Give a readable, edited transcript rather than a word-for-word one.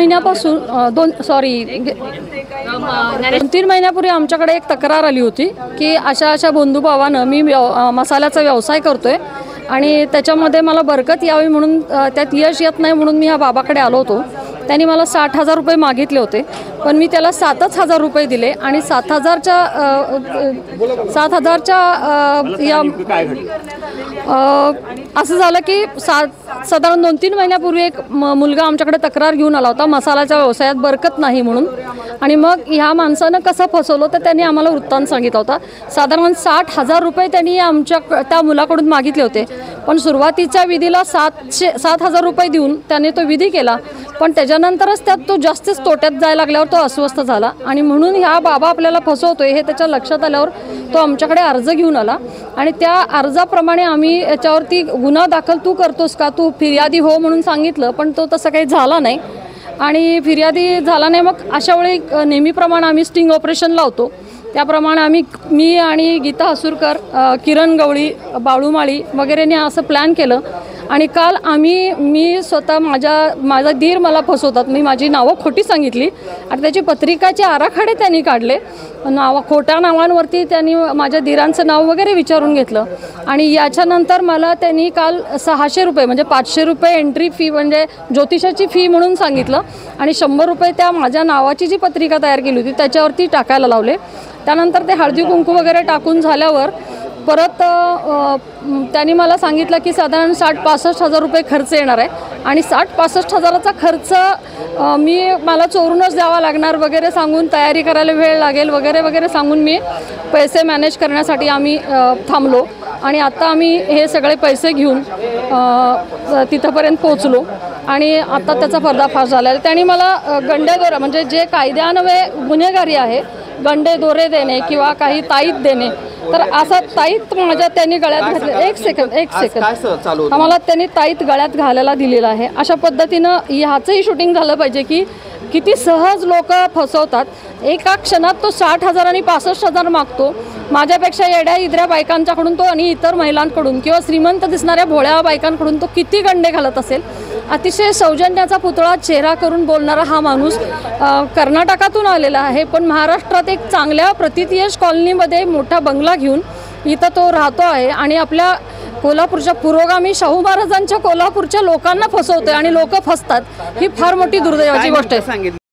महिन्यापासून 2-3 महिन्यापूर्वी आमच्याकडे एक तक्रार आली होती की अशा बंधुभावानं मी मसाल्याचा व्यवसाय करतोय आणि त्याच्यामध्ये मला बरकत यावी म्हणून त्यात यश येत नाही म्हणून मी ह्या बाबाकडे आलो होतो। त्यांनी मला 60,000 रुपये मागितले होते, पण मी त्याला 7,000 रुपये दिले आणि 7,000च्या असं झालं की साधारण 2-3 महिन्यापूर्वी एक मुलगा आमच्याकडे तक्रार घेऊन आला होता मसाल्याच्या व्यवसायात बरकत नाही म्हणून। आणि मग ह्या माणसानं कसं फसवलं तर त्यांनी आम्हाला वृत्तांत सांगितला होता। साधारण 60,000 रुपये त्यांनी त्या मुलाकडून मागितले होते, पण सुरुवातीच्या विधीला 7,000 रुपये देऊन त्याने तो विधी केला, पण त्याच्यानंतरच त्यात तो जास्तच तोट्यात जायला लागल्यावर तो अस्वस्थ झाला आणि म्हणून ह्या बाबा आपल्याला फसवतोय हे त्याच्या लक्षात आल्यावर तो आमच्याकडे अर्ज घेऊन आला आणि त्या अर्जाप्रमाणे आम्ही याच्यावरती गुन्हा दाखल तू करतोस का, तू फिर्यादी हो म्हणून सांगितलं, पण तो तसं काही झाला नाही आणि फिर्यादी झाला नाही। मग अशा वेळी नेहमीप्रमाणे आम्ही स्टिंग ऑपरेशन लावतो, त्याप्रमाणे मी आणि गीता हसूरकर, किरण गवळी, बाळूमाळी वगैरेने असं प्लॅन केलं आणि काल मी स्वतः माझा दीर मला फसवतात, मी माझी नावं खोटी सांगितली आणि त्याची पत्रिकाचे आराखडे त्यांनी काढले, खोट्या नावांवरती त्यांनी माझ्या दीरांचं नाव वगैरे विचारून घेतलं आणि याच्यानंतर मला त्यांनी काल 600 रुपये म्हणजे 500 रुपये एंट्री फी म्हणजे ज्योतिषाची फी म्हणून सांगितलं आणि 100 रुपये त्या माझ्या नावाची जी पत्रिका तयार केली होती त्याच्यावरती टाकायला लावले। त्यानंतर ते हळदी कुंकू वगैरे टाकून झाल्यावर परत त्यांनी मला सांगितलं की साधारण 60-65 हजार रुपये खर्च येणार आहे आणि 60-65 हजाराचा खर्च मला चोरूनच द्यावा लागणार वगैरे सांगून तयारी करायला वेळ लागेल वगैरे वगैरे सांगून मी पैसे मॅनेज करण्यासाठी आम्ही थांबलो आणि आता आम्ही हे सगळे पैसे घेऊन तिथंपर्यंत पोहोचलो आणि आता त्याचा पर्दाफाश झाला आहे। त्यांनी मला गंडेदोरा म्हणजे जे कायद्यान्वये गुन्हेगारी आहे, गंडे दोरे देणे किंवा काही ताईत देणे, तर असा ताईत माझ्या त्यांनी गळ्यात घातले। एक सेकंद आम्हाला त्यांनी ताईत गळ्यात घालायला दिलेला आहे। अशा पद्धतीनं ह्याचंही शूटिंग झालं पाहिजे की किती सहज लोक फसवतात। एका क्षणात तो 60,000 आणि 65,000 मागतो। माझ्यापेक्षा येड्या इद्र्या बायकांच्याकडून तो आणि इतर महिलांकडून किंवा श्रीमंत दिसणाऱ्या भोळ्या बायकांकडून तो किती गंडे घालत असेल। अतिशय सौजन्याचा पुतळा चेहरा करून बोलणारा हा माणूस कर्नाटकातून आलेला आहे, पण महाराष्ट्रात एक चांगल्या प्रतिथयश कॉलनीमध्ये मोठा बंगला घेऊन इथं तो राहतो आहे आणि आपल्या कोल्हापूरच्या पुरोगामी शाहू महाराजांच्या कोल्हापूरच्या लोकांना फसवतोय आणि लोक फसतात। ही फार मोठी दुर्दैवाची गोष्ट आहे।